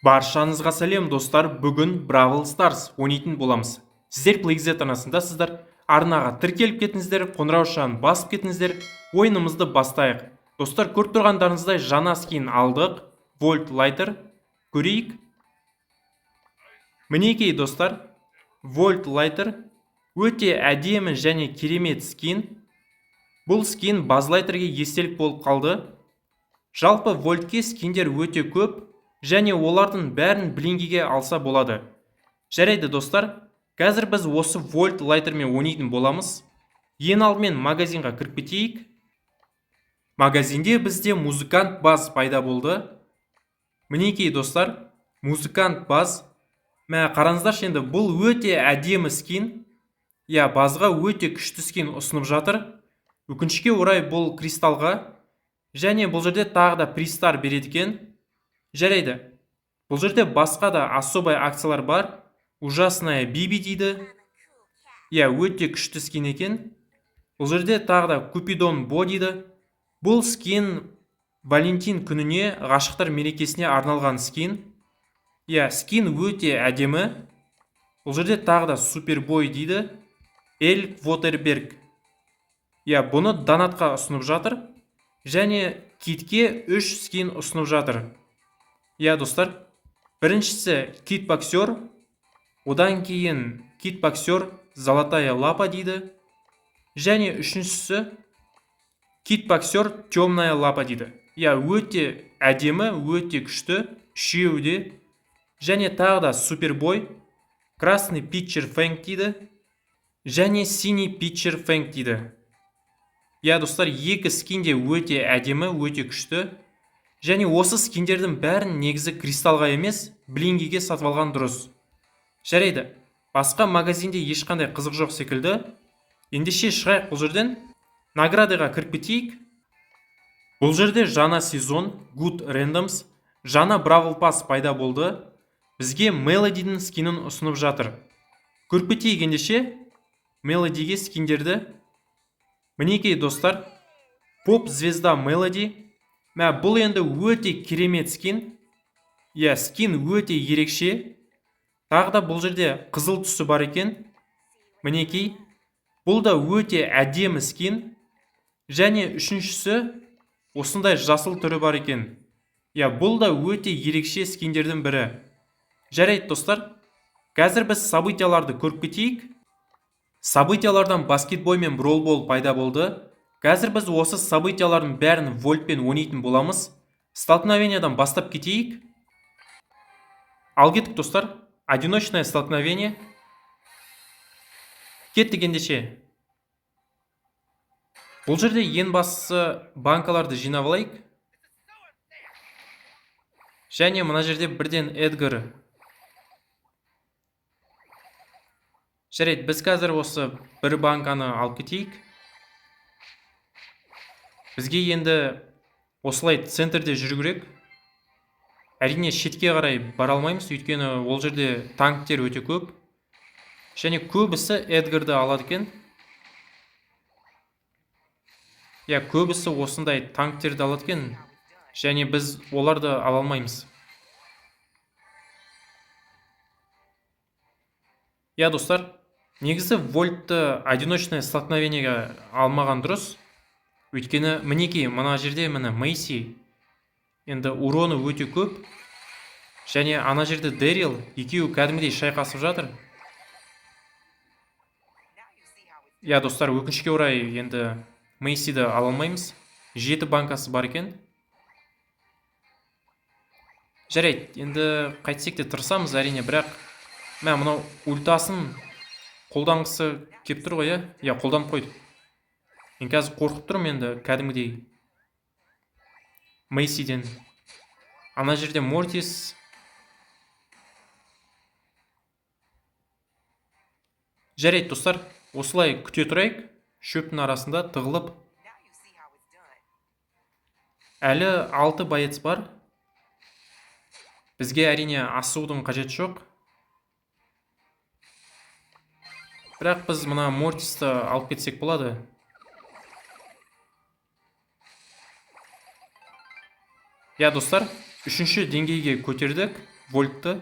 Баршаңызға сәлем достар, бүгін Бравл Старс ойнайтын боламыз. Сіздер Плейгзет арнасындасыздар, арнаға тіркеліп кетіңіздер, қоңырау шағын басып кетіңіздер, ойынымызды бастайық. Достар, көріп тұрғандарыңыздай жаңа скин алдық, Вольт Лайтер, көрейік. Мінекей достар, Вольт Лайтер өте әдемі және керемет скин. Бұл скин Базлайтерге естелік болып қалды. Жалпы Вольтке скиндер өте көп, және олардың бәрін блингіге алса болады. Жарайды достар, қазір біз осы Вольт Лайтермен ойнайтын боламыз. Ең алдымен магазинға кіріп кетейік. Магазинде бізде музыкант баз пайда болды. Мінекей достар, музыкант баз. Мә қараңыздаршы, енді бұл өте әдемі скин. Базға өте күшті скин ұсынып жатыр. Өкінішке орай бұл кристалға, және бұл жерде тағы да пристар береді екен. Жарайды. Бұл жерде басқа да особай акциялар бар. Ужасная Биби дейді. Өте күшті скин екен. Бұл жерде тағы да Купидон Бо дейді. Бұл скин Валентин күніне, ғашықтар мерекесіне арналған скин. Скин өте әдемі. Бұл жерде тағы да Супербой дейді. Эль Вотерберг. Бұны донатқа ұсынып жатыр. Және китке 3 скин ұсынып жатыр. Достар, біріншісі кит боксер, одан кейін кит боксер золотая лапа дейді. Және үшіншісі кит боксер темная лапа дейді. Өте әдемі, өте күшті, үшеуде. Және тағы да супербой, красный питчер фэнк дейді. Және синий питчер фэнк дейді. Достар, екі скинде өте әдемі, өте күшті. Және осы скиндердің бәрін негізі кристалға емес, блингіге сатып алған дұрыс. Жарайды, басқа магазинде ешқандай қызық жоқ секілді. Ендеше шығайық бұл жерден. Наградыға кіріп кетейік. Бұл жерде жаңа сезон, Good Randoms, жаңа Бравл Пас пайда болды. Бізге Мелодидің скинін ұсынып жатыр. Көріп кетейік ендеше Мелодиге скиндерді. Мінекей достар, Поп звезда Мелоди. Бұл енді өте керемет скин. Скин өте ерекше. Тағы да бұл жерде қызыл түсі бар екен. Мінекей, бұл да өте әдемі скин. Және үшіншісі осындай жасыл түрі бар екен. Бұл да өте ерекше скиндердің бірі. Жарайды достар, қазір біз событияларды көріп кетейік. Событиялардан баскетбой мен бролбол пайда болды. Қазір біз осы событиялардың бәрін вольтпен ойнайтын боламыз. Столкновениядан бастап кетейік. Ал кеттік достар. Одиночное столкновение. Кеттік ендеше. Бұл жерде ең бастысы банкаларды жинап алайық. Және мына жерде бірден Эдгар. Жарайды, біз қазір осы бір банканы алып кетейік. Бізге енді осылай центрде жүру керек. Әрине шетке қарай бара алмаймыз, өйткені ол жерде танктер өте көп. Және көбісі Эдгарды алады екен. Көбісі осындай танктерді алады екен. Және біз оларды ала алмаймыз. Достар, негізі вольтты одиночное столкновениеге алмаған дұрыс. Өйткені мінекей, мына жерде міне Мейси. Енді уроны өте көп. Және ана жерде Дэрил, екеуі кәдімгідей шайқасып жатыр. Достар, өкінішке орай енді Мейсиді ала алмаймыз. 7 банкасы бар екен. Жарайды, енді қайтсек те тырысамыз әрине, бірақ мынау ультасын қолданғысы кеп тұр ғой, қолданып қойды. Мен қазір қорқып тұрмын енді кәдімгідей Мейсиден. Ана жерде Мортис. Жарайды достар, осылай күте тұрайық, шөптің арасында тығылып. Әлі 6 боец бар. Бізге әрине асығудың қажеті жоқ. Бірақ біз мына Мортисті алып кетсек болады. Достар, үшінші деңгейге көтердік. вольтты.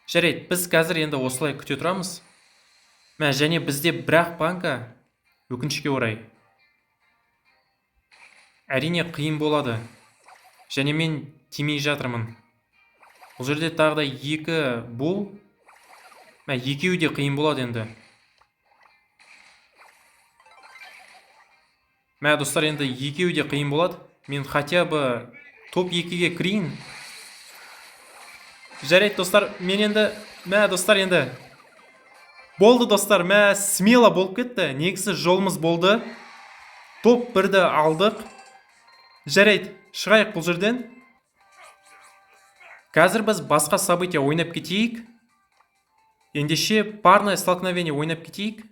Жарайды, біз қазір енді осылай күте тұрамыз. Және бізде бірақ банка, өкінішке орай, әрине қиын болады. Және мен тимей жатырмын. Бұл жерде тағы да 2 бол. Екеуі де қиын болады енді. Достар, енді екеуі де қиын болады. Мен хотя бы топ 2-ге кірейін. Жарайды, достар, мен енді... достар, енді... Болды, достар, смело болып кетті. Негізі жолымыз болды. Топ 1-ді алдық. Жарайды, шығайық бұл жерден. Қазір біз басқа события ойнап кетейік. Ендеше парное столкновение ойнап кетейік.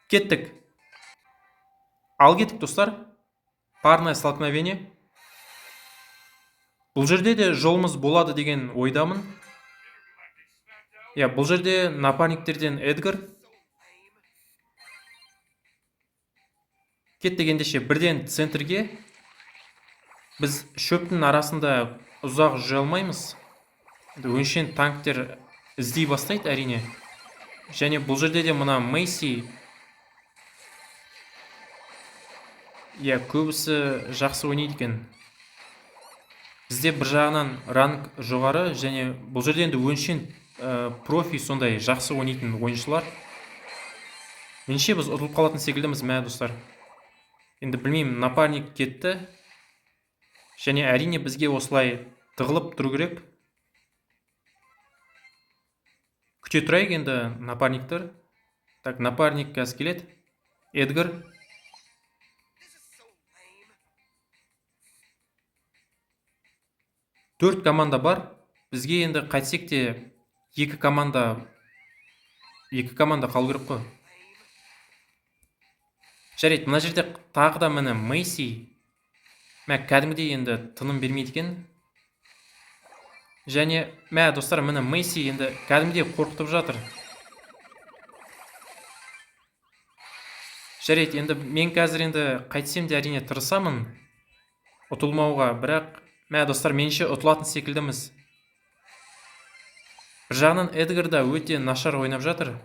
Кеттік. Ал кеттік, достар. Парное столкновение. Бұл жерде де жолымыз болады деген ойдамын. Бұл жерде напарниктерден Эдгар. Кеттік, ендеше бірден центрге. Біз шөптің арасында ұзақ жүре алмаймыз. Өңшен танктер іздей бастайды, әрине. Және бұл жерде де мұна Мейси. Көбісі жақсы ойнайды екен. Бізде бір жағынан ранг жоғары, және бұл жерде енді өңшен профи сондай жақсы ойнайтын ойыншылар. Менше біз ұтылып қалатын секілдіміз, достар. Енді білмеймін, напарник кетті. Және әрине бізге осылай тығылып тұру керек. Күте тұрайық енді напарниктер. Так, напарник қазір келеді. Эдгар. Төрт команда бар. Бізге енді қайтсек те 2 команда қалу керек қой. Жарайды, мына жерде тағы да міне Мейси. Кәдімгідей енді тыным бермейді екен. Және достар, міне Мейси енді кәдімгідей қорқытып жатыр. Жарайды, енді мен қазір енді қайтсем де әрине тырысамын ұтылмауға, бірақ достар, менше ұтылатын секілдіміз. Бір жағынан Эдгар да өте нашар ойнап жатыр.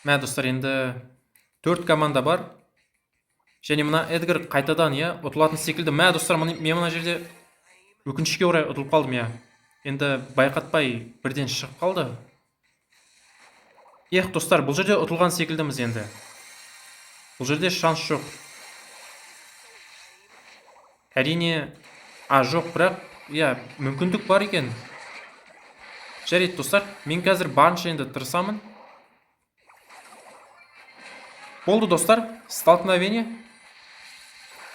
Достар, енді 4 команда бар. Және мына Эдгар қайтадан ұтылатын секілді. Достар, мен мына жерде өкінішке орай ұтылып қалдым. Енді байқатпай бірден шығып қалды. Достар, бұл жерде ұтылған секілдіміз енді. Бұл жерде шанс жоқ. Әрине, жоқ, бірақ, мүмкіндік бар екен. Жарайды, достар, мен қазір барынша енді тырысамын. Болды, достар, столкновение.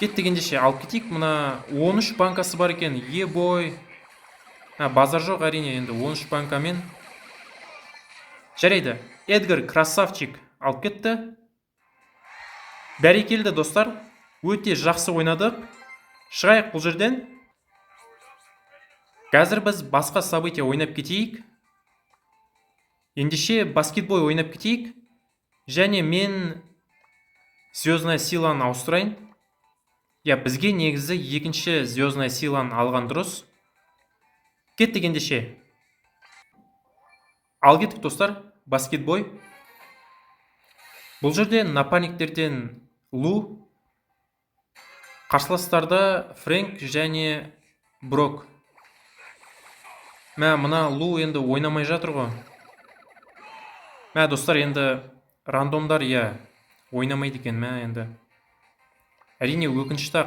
Кеттік, ендеше алып кетейік. Мұна 13 банкасы бар екен. Бой. Базар жоқ, әрине, енді 13 банкамен. Жарайды, Эдгар красавчик алып кетті. Бәрекелді, достар, өте жақсы ойнадық. Шығайық бұл жерден. Қазір біз басқа события ойнап кетейік. Ендеше баскетбой ойнап кетейік. Және мен звездная силаны ауыстырайын. Бізге негізі екінші звездная силаны алған дұрыс. Кеттік, ендеше. Ал кеттік, достар, баскетбой. Бұл жерде напарниктерден Лу, қарсыластарда Фрэнк және Брок. Мұна Лу енді ойнамай жатыр ғой. Достар, енді рандомдар ойнамайды екен. Енді әрине өкінішті.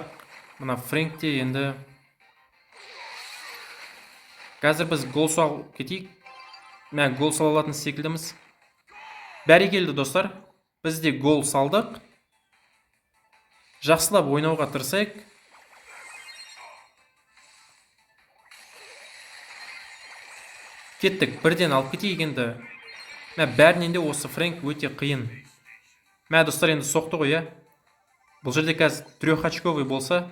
Мұна Фрэнк те енді қазір біз гол салып кетейік. Гол сала алатын секілдіміз. Бәрекелді, достар, біз де гол салдық. Жақсылап ойнауға тырысайық. Кеттік, бірден алып кетейік енді. Бәрінен де осы Фрэнк өте қиын. Достар, енді соқты ғой, Бұл жерде қазір 3 очковый болса.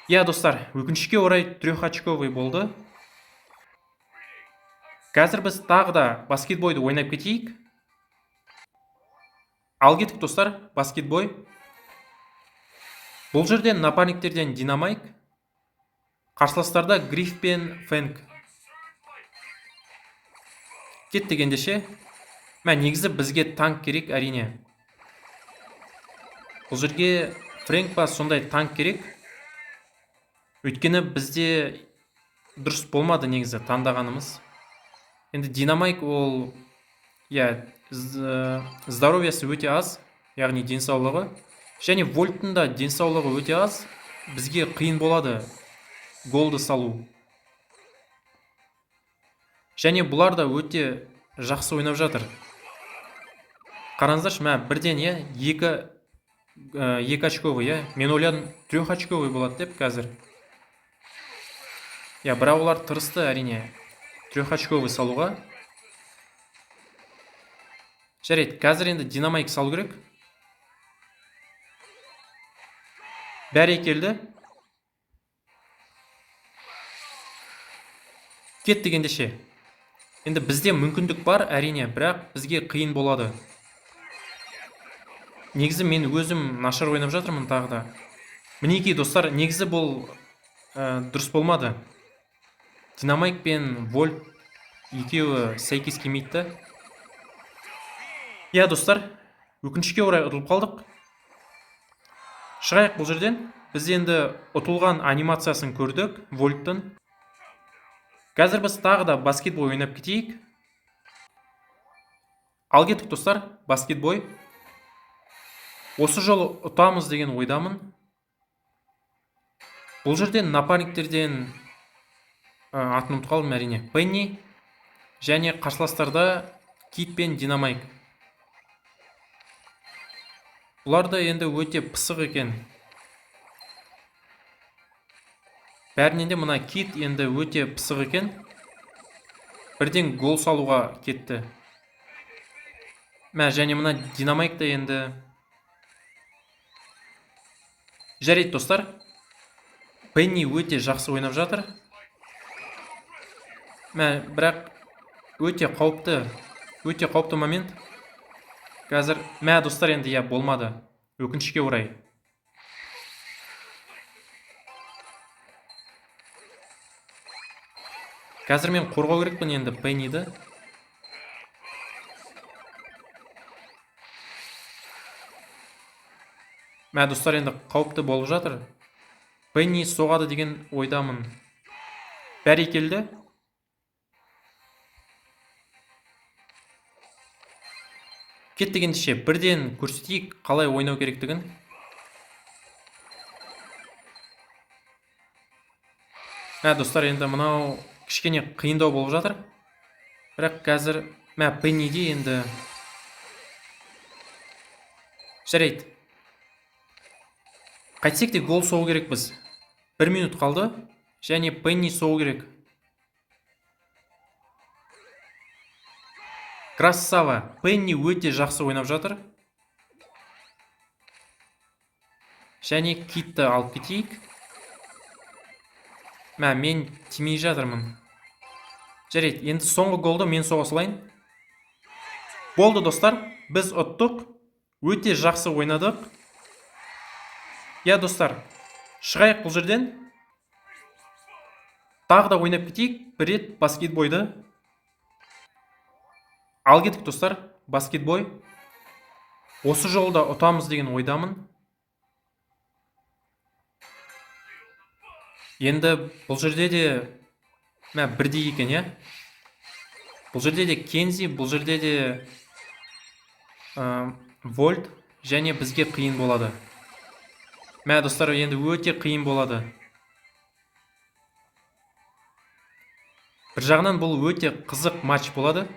Достар, өкінішке орай 3 очковый болды. Қазір біз тағы да баскетбойды ойнап кетейік. Ал кеттік достар, баскетбой. Бұл жерден напарниктерден Динамайк, қарсыластарда Гриф пен Фэнк. Кеттік ендеше. Негізі бізге танк керек әрине. Бұл жерге Фрэнк па сондай танк керек. Өйткені бізде дұрыс болмады негізі таңдағанымыз. Енді Динамайк ол здоровьясы өте аз, яғни денсаулығы. Және Вольттың да денсаулығы өте аз. Бізге қиын болады голды салу. Және бұлар да өте жақсы ойнап жатыр. Қараңыздаршы, бірден екі очковый, мен ойладым 3 очковый болады деп қазір. Бірақ олар тырысты әрине 3 очковый салуға. Жарайды, қазір енді Динамайк салу керек. Бәрекелді. Кеттік ендеше. Енді бізде мүмкіндік бар әрине, бірақ бізге қиын болады. Негізі мен өзім нашар ойнап жатырмын тағы да. Мінекей достар, негізі бұл дұрыс болмады. Динамайк пен Вольт екеуі сәйкес келмейді. Достар, өкінішке орай ұтылып қалдық. Шығайық бұл жерден. Біз енді ұтылған анимациясын көрдік Вольттың. Қазір біз тағы да баскетбой ойнап кетейік. Ал кеттік достар, баскетбой. Осы жолы ұтамыз деген ойдамын. Бұл жерден напарниктерден атын ұмытып қалдым әрине. Пенни және қарсыластарда Кит пен Динамайк. Бұлар да енді өте пысық екен. Бәрінен де мына Кит енді өте пысық екен. Бірден гол салуға кетті. Және мына Динамайк та енді. Жарайды достар. Пенни өте жақсы ойнап жатыр. Бірақ өте қауіпті момент. Қазір достар енді болмады. Өкінішке орай. Қазір мен қорғау керекпін енді Пенниді. Достар енді қауіпті болып жатыр. Пенни соғады деген ойдамын. Бәрекелді. Кеттік ендеше, бірден көрсетейік қалай ойнау керектігін. Достар, енді мынау кішкене қиындау болып жатыр. Бірақ қазір Пенниде енді жарайды. Қайтсек те гол соғу керек біз. 1 минут қалды. Және Пенни соғу керек. Красава. Пенни өте жақсы ойнап жатыр. Және Китті алып кетейік. Мен тимей жатырмын. Жарайды, енді соңғы голды мен соға салайын. Болды достар, біз ұттық. Өте жақсы ойнадық. Достар, шығайық бұл жерден. Тағы да ойнап кетейік. Бір рет баскетбойды. Ал кеттік достар, баскетбой. Осы жолда ұтамыз деген ойдамын. Енді бұл жерде де бірдей екен, Бұл жерде де Кензи, бұл жерде де Вольт, және бізге қиын болады. Достар, енді өте қиын болады. Бір жағынан бұл өте қызық матч болады.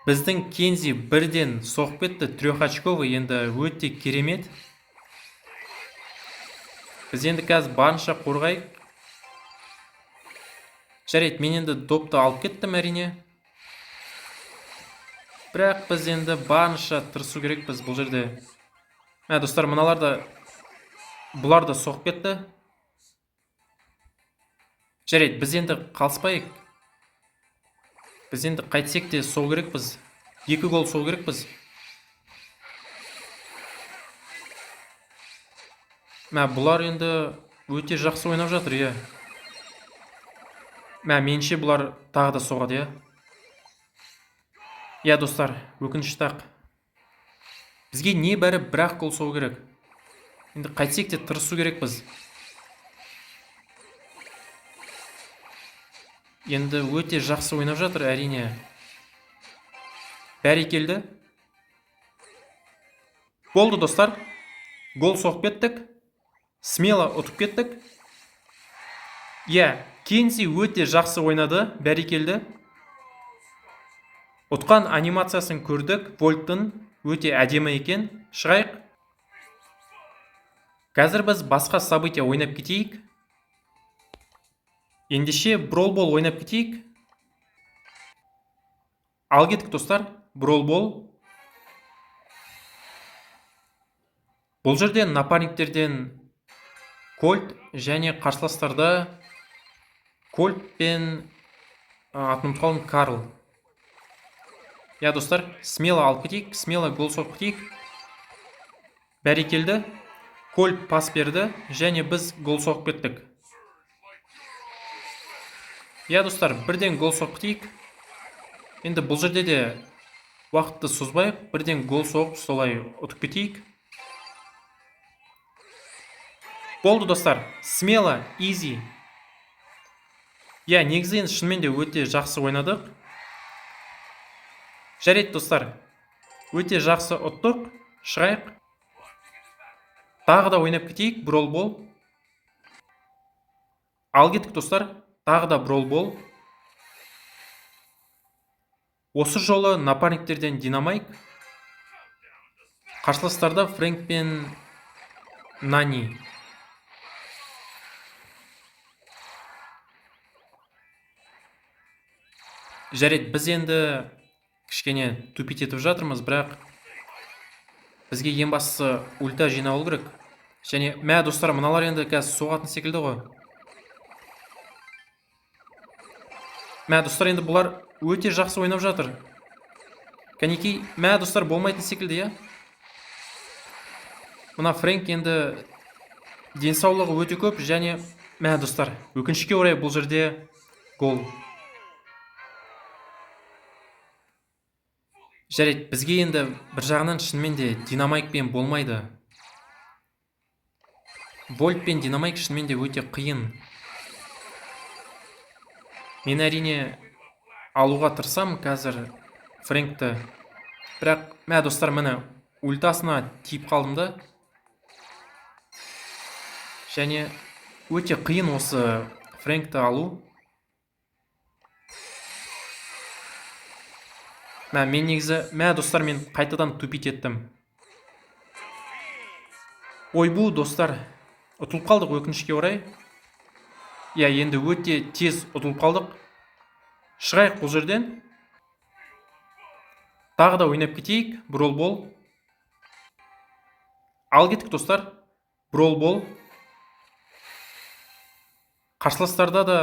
Біздің Кензи бірден соғып кетті, 3 очковый, енді өте керемет. Біз енді қазір барынша қорғайық. Жарайды, мен енді допты алып кеттім әрине. Бірақ біз енді барынша тырысу керекпіз бұл жерде. Достар, бұлар да соғып кетті. Жарайды, біз енді қалыспайық. Біз енді қайтсек те соғу керекпіз. 2 гол соғу керекпіз. Бұлар енді өте жақсы ойнап жатыр, иә. Менше бұлар тағы да соғады, иә. Иә, достар, өкінішті ақ. Бізге небәрі бір-ақ гол соғу керек. Енді қайтсек те тырысу керек біз. Енді өте жақсы ойнап жатыр, әрине. Бәрекелді. Болды, достар. Гол соғып кеттік. Смело ұтып кеттік. Иә, Кенси өте жақсы ойнады, бәрекелді. Ұтқан анимациясын көрдік. Вольттың өте әдемі екен. Шығайық. Қазір біз басқа события ойнап кетейік. Ендеше бролбол ойнап кетейік. Ал кеттік, достар. Бролбол. Бұл жерде напарниктерден Кольт және қарсыластарда Кольт пен атым қалын Карл. Я, достар, смело алып кетейік, смело гол соғып кетейік. Бәрекелді. Кольт пас берді және біз гол соғып кеттік. Я, достар, бірден гол соғып кетейік. Енді бұл жерде де уақытты созбайық, бірден гол соғып солай ұтып кетейік. Болды, достар, смело, easy. Я, негізі шынымен де өте жақсы ойнадық. Жарайды, достар, өте жақсы ұттық. Шығайық. Тағы да ойнап кетейік, бролбол. Ал кеттік, достар, тағы да бролбол. Осы жолы напарниктерден Динамайк. Қарсыластарда Фрэнк пен Нани. Жарайды, біз енді кішкене тупить етіп жатырмыз, бірақ бізге ең бастысы ульта жинау керек. Және, достар, мыналар енді қазір соғатын секілді ғой. Достар, енді бұлар өте жақсы ойнап жатыр. Кәнекей, достар, болмайтын секілді, иә? Мына Фрэнк енді денсаулығы өте көп, және, достар, өкінішке орай бұл жерде гол. Жарайды, бізге енді бір жағынан шынымен де Динамайкпен болмайды. Вольт пен Динамайк шынымен де өте қиын. Мен әрине алуға тырсам қазір Фрэнкті. Бірақ, достар, міне ультасына тиіп қалдым да. Және өте қиын осы Фрэнкті алу. Мен негізі, достар, мен қайтадан тупить еттім. Ойбу, достар, ұтылып қалдық өкінішке орай. Я, енді өте тез ұтылып қалдық. Шығайық бұл жерден. Тағы да ойнап кетейік, бролбол. Ал кеттік, достар, бролбол. Қарсыластарда да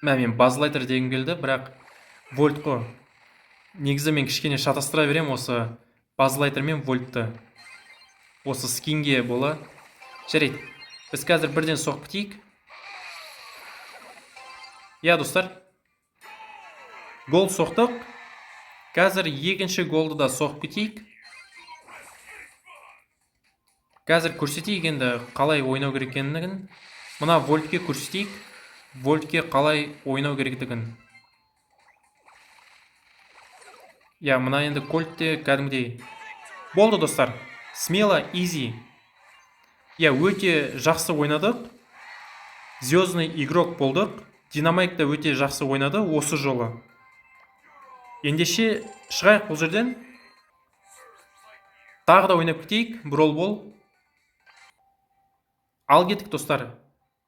мен базлайтер дегім келді, бірақ Вольт қой. Негізі мен кішкене шатастыра берем осы базлайтер мен Вольтты. Осы скинге бола. Жарайды, біз қазір бірден соғып кетейік. Я, достар, гол соқтық. Қазір екінші голды да соғып кетейік. Қазір көрсетейік енді қалай ойнау керек екендігін. Мына Вольтке көрсетейік. Вольтке қалай ойнау керектігін. Я, мына енді Кольтте кәдімгідей. Болды, достар. Смело, easy. Я, өте жақсы ойнадық. Звездный игрок болдық. Динамайк та өте жақсы ойнады осы жолы. Ендеше шығайық бұл жерден. Тағы да ойнап кетейік, бролбол. Ал кеттік, достар.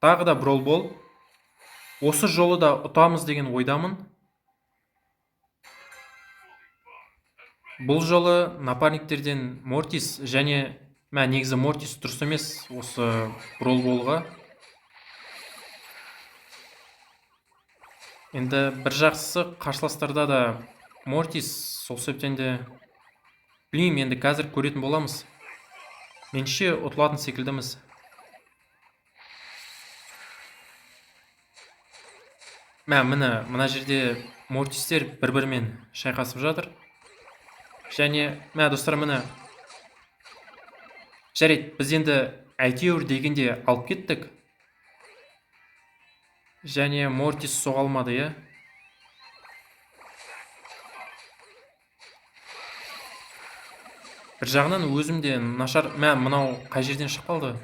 Тағы да бролбол. Осы жолы да ұтамыз деген ойдамын. Бұл жолы напарниктерден Мортис және негізі Мортис дұрыс емес осы бролболға. Енді бір жақсысы қарсыластарда да Мортис, сол себептен де білмеймін, енді қазір көретін боламыз. Меніңше ұтылатын секілдіміз. Мына жерде мортистер бір-бірімен шайқасып жатыр. Және, достар, жарайды, біз енді әйтеуір дегенде алып кеттік. Және мортис соға алмады, иә? Бір жағынан өзімде нашар, мынау қай жерден шығып қалды?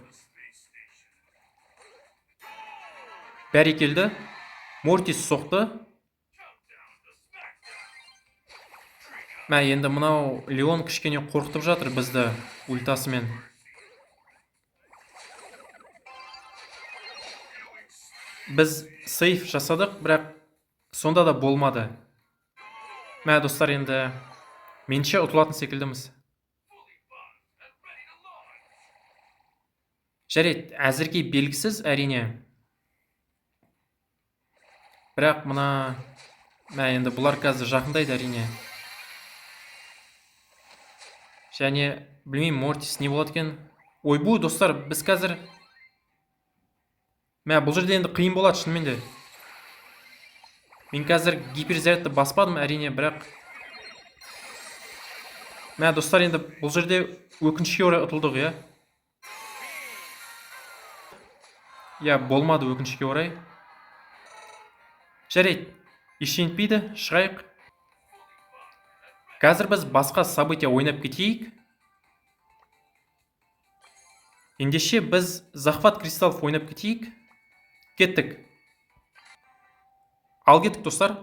Бәрекелді. Мортис соқты. Енді мынау Леон кішкене қорқытып жатыр бізді ультасымен. Біз сейф жасадық, бірақ сонда да болмады. Достар, енді менше ұтылатын секілдіміз. Жарайды, әзірге белгісіз, әрине. Бірақ енді бұлар қазір жақындайды, әрине. Және, білмеймін, мортис не болады екен. Ойбу, достар, біз қазір... бұл жерде енді қиын болады, шынымен де. Мен қазір гиперзарядты баспадым, әрине, бірақ... достар, енді бұл жерде өкінішке орай ұтылдық, иә? Болмады өкінішке орай. Жарайды, ештеңе, шығайық. Қазір біз басқа события ойнап кетейік. Ендеше біз захват кристаллов ойнап кетейік. Кеттік. Ал кеттік, достар.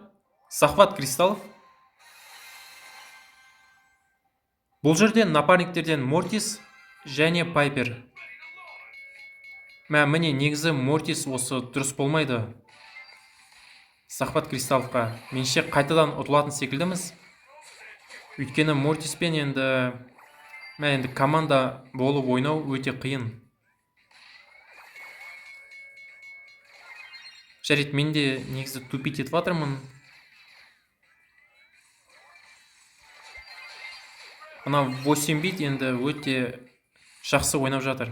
Захват кристаллов. Бұл жерде напарниктерден Мортис және Пайпер. Міне негізі Мортис осы дұрыс болмайды. Захват кристалловқа. Менше қайтадан ұтылатын секілдіміз. Өйткені Мортиспен енді команда болып ойнау өте қиын. Жарайды, мен де негізі тупить етіп жатырмын. Мына 8 бит енді өте жақсы ойнап жатыр.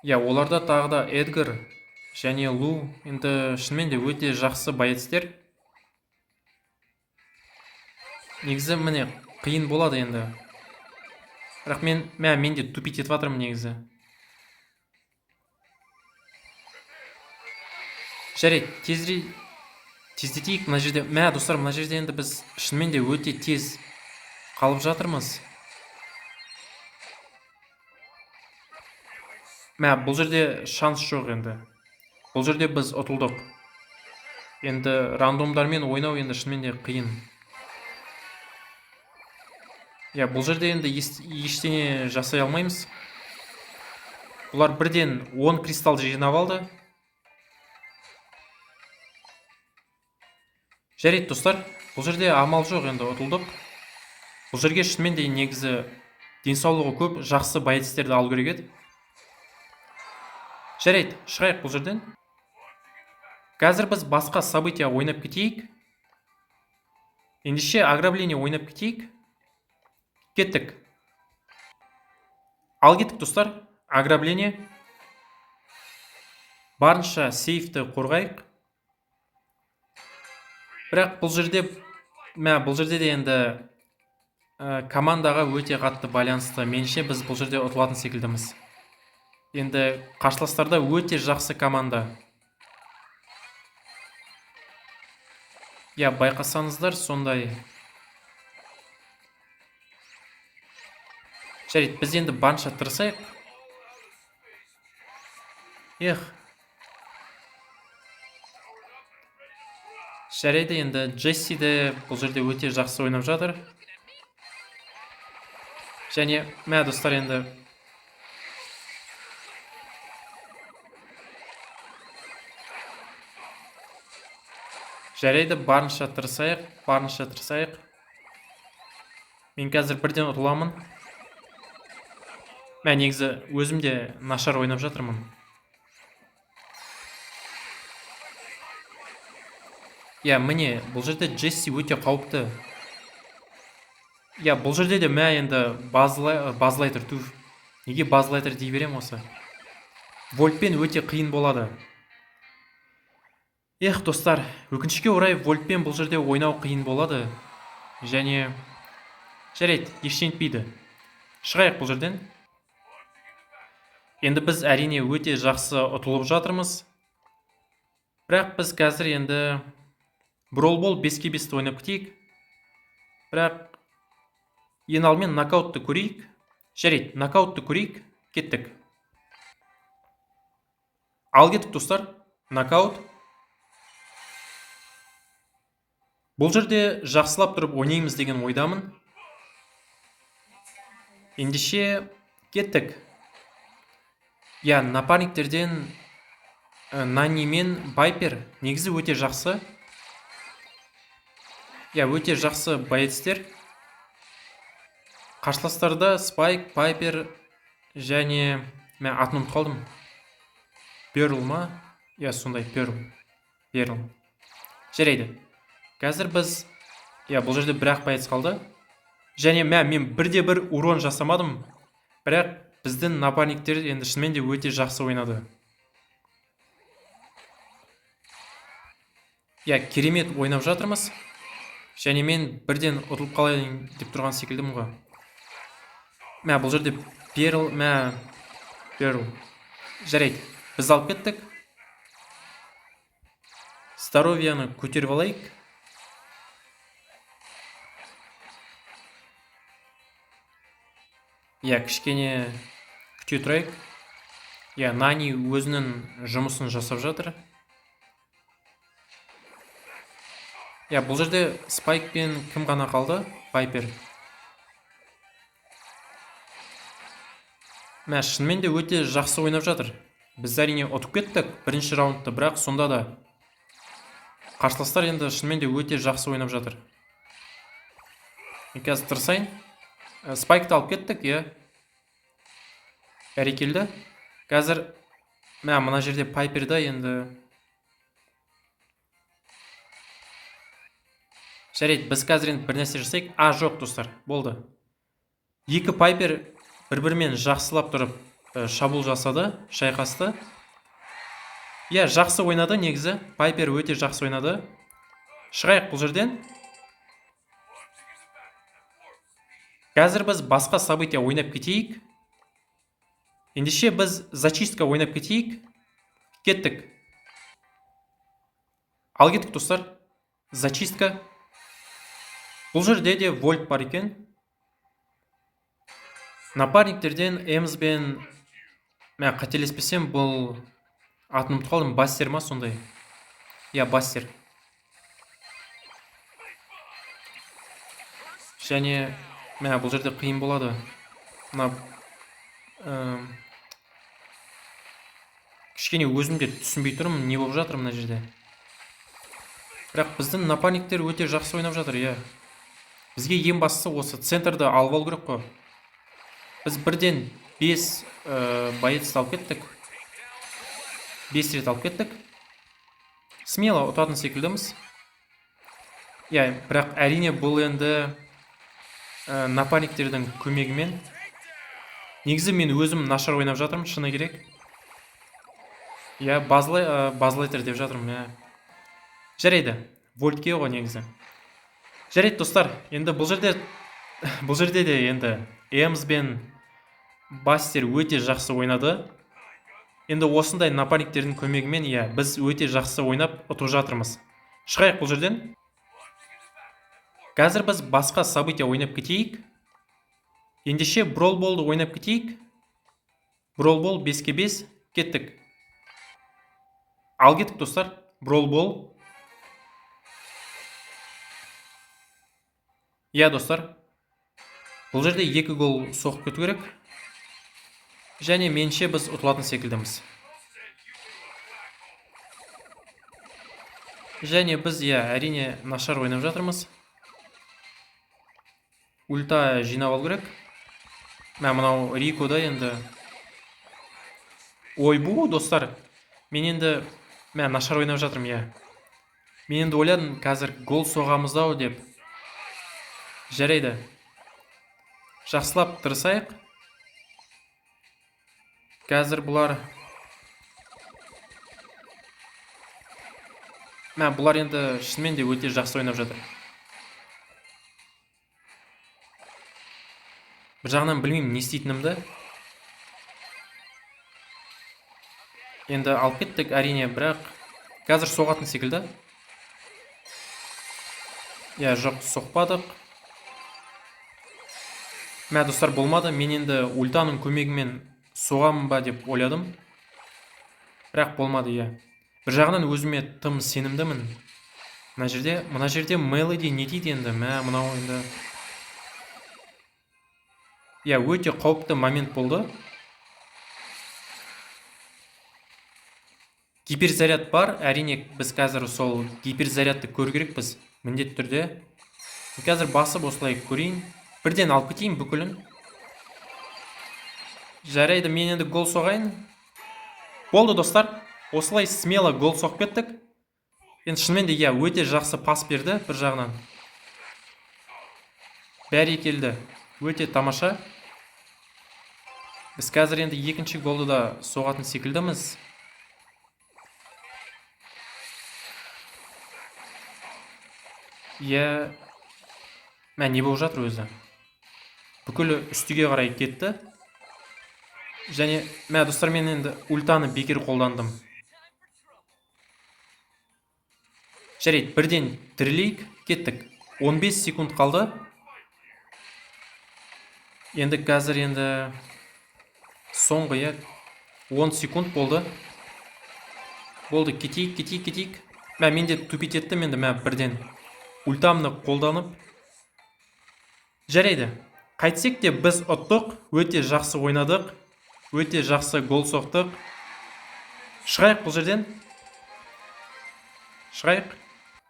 Оларда тағы да Эдгар және Лу енді шынымен де өте жақсы боецтер. Негізі міне қиын болады енді. Бірақ мен де тупить етіп жатырмын негізі. Жарайды, тездетейік мына жерде. Достар, мына жерде енді біз шынымен де өте тез қалып жатырмыз. Бұл жерде шанс жоқ енді. Бұл жерде біз ұтылдық. Енді рандомдармен ойнау енді шынымен де қиын. Бұл жерде енді ештеңе жасай алмаймыз. Бұлар бірден 10 кристалл жинап алды. Жарайды, достар, бұл жерде амал жоқ, енді ұтылдық. Бұл жерге шынымен де негізі денсаулығы көп, жақсы боецтерді алу керек еді. Жарайды, шығайық бұл жерден. Қазір біз басқа события ойнап кетейік. Ендеше ограбление ойнап кетейік. Кеттік. Ал кеттік, достар. Ограбление. Барынша сейфті қорғайық. Бірақ бұл жерде де енді командаға өте қатты байланысты. Меніңше біз бұл жерде ұтылатын секілдіміз. Енді қарсыластарда өте жақсы команда. Байқасаңыздар сондай. Жарайды, біз енді барынша тырысайық. Жарайды, енді Джесси де бұл жерде өте жақсы ойнап жатыр. Және, достар, енді жарайды, барынша тырысайық. Мен қазір бірден ұтыламын. Негізі өзім де нашар ойнап жатырмын. Міне, бұл жерде Джесси өте қауіпті. Иә, бұл жерде де мә енді базлайтер туф. Неге базлайтер дей берем осы? Вольтпен өте қиын болады. Ех, достар, өкінішке орай вольтпен бұл жерде ойнау қиын болады. Және жарайды, ештеңе етпейді. Шығайық бұл жерден. Енді біз әрине өте жақсы ұтылып жатырмыз. Бірақ біз қазір енді Brawl Ball 5-5-ті ойнап кетейік. Бірақ ең алдымен нокаутты көрейік. Жарайды, нокаутты көрейік. Кеттік. Ал кеттік, достар. Нокаут. Бұл жерде жақсылап тұрып ойнаймыз деген ойдамын. Ендеше кеттік. Я, напарниктерден Нани мен Пайпер негізі өте жақсы. Я, өте жақсы боецтер. Қарсыластарда Спайк, Пайпер және мен атын ұмытып қалдым. Перл ма? Я, сондай Перл. Жарайды. Қазір біз, я, бұл жерде бір-ақ боец қалды. Және мен бірде-бір урон жасамадым. Бірақ біздің напарниктер енді шынымен де өте жақсы ойнады. Я, керемет ойнап жатырмыз. Және мен бірден ұтылып қалайын деп тұрған секілдімін ғой. Бұл жерде Перл. Жарайды. Біз алып кеттік. Здоровьяны көтеріп алайық. Я, кішкене күте тұрайық. Я, Нани өзінің жұмысын жасап жатыр. Я, бұл жерде Спайк пен кім ғана қалды? Пайпер. Шынымен де өте жақсы ойнап жатыр. Біз әрине ұтып кеттік бірінші раундты, бірақ сонда да қарсыластар енді шынымен де өте жақсы ойнап жатыр. Қазір тырысайын. Спайкты алып кеттік, е. Бәрекелді. Қазір мына жерде Пайперда енді. Жарайды, біз қазір енді бір нәрсе жасайық. Жоқ, достар, болды. Екі Пайпер бір-бірімен жақсылап тұрып шабуыл жасады, шайқасты. Я, жақсы ойнады негізі. Пайпер өте жақсы ойнады. Шығайық бұл жерден. Қазір біз басқа события ойнап кетейік. Ендеше біз зачистка ойнап кетейік. Кеттік. Ал кеттік, достар. Зачистка. Бұл жерде де вольт бар екен. Напарниктерден Эмз бен қателеспесем, бұл атын ұмытып қалдым, Бастер ма сондай? Я, Бастер. Және бұл жерде қиын болады. Кішкене өзімде түсінбей тұрмын, не болып жатыр мына жерде. Бірақ біздің напарниктер өте жақсы ойнап жатыр, я. Бізге ең бастысы осы центрді алып алу керек қой. Біз бірден 5 боецті алып кеттік. 5 рет алып кеттік. Смело ұтатын секілдіміз. Я, бірақ әрине бұл енді напарниктердің көмегімен. Негізі мен өзім нашар ойнап жатырмын, шыны керек. Я, базлайтер деп жатырмын, я. Жарайды, вольтке ғой негізі. Жарайды, достар, енді бұл жерде де енді Эмз бен Бастер өте жақсы ойнады. Енді осындай напарниктердің көмегімен, я, біз өте жақсы ойнап ұтып жатырмыз. Шығайық бұл жерден. Қазір біз басқа события ойнап кетейік. Ендеше Brawl Ball'ды ойнап кетейік. Brawl Ball 5-5 кеттік. Ал кеттік, достар. Brawl Ball. Я, достар. Бұл жерде 2 гол соғып кету керек. Және менше біз ұтылатын секілдіміз. Және біз, я, әрине нашар ойнап жатырмыз. Ульта жинап алу керек. Мынау Рикода енді. Ойбу, достар. Мен енді нашар ойнап жатырмын, я. Мен енді ойладым, қазір гол соғамыз ау деп. Жарайды. жақсылап тырысайық. Қазір бұлар енді шынымен де өте жақсы ойнап жатыр. Бір жағынан білмеймін не істейтінімді. Енді алып кеттік әрине, бірақ қазір соғатын секілді. Жоқ, соқпадық. Достар, болмады. Мен енді ультаның көмегімен соғамын ба деп ойладым. Бірақ болмады, Бір жағынан өзіме тым сенімдімін. Мына жерде Мелоди не дейді енді? Мынау енді өте қауіпті момент болды. Гиперзаряд бар. Әрине, біз қазір сол гиперзарядты көру керекпіз. Міндетті түрде. Қазір басып осылай көрейін. Бірден алып кетейін бүкілін. Жарайды, мен енді гол соғайын. Болды, достар. Осылай смело гол соғып кеттік. Енді шынымен де өте жақсы пас берді бір жағынан. Бәрекелді. Өте тамаша. Біз қазір енді екінші голды да соғатын секілдіміз. Не болып жатыр өзі? Бүкілі үстіге қарай кетті. Және, достар, мен енді ультаны бекер қолдандым. Жарайды, бірден тірілейік, кеттік. 15 секунд қалды. Енді қазір соңғы 10 секунд болды. Болды, кетейік. Менде тупит еттім енді, бірден ультамны қолданып. Жарайды. Қайтсек те біз ұттық, өте жақсы ойнадық, өте жақсы гол соқтық. Шығайық бұл жерден.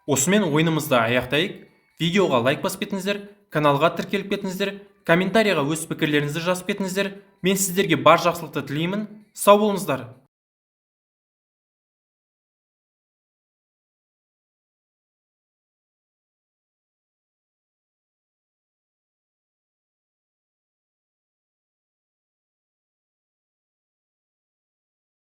Осымен ойынымызды аяқтайық. Видеоға лайк басып кетіңіздер, каналға тіркеліп кетіңіздер, комментарияға өз пікірлеріңізді жазып кетіңіздер. Мен сіздерге бар жақсылықты тілеймін. Сау болыңыздар.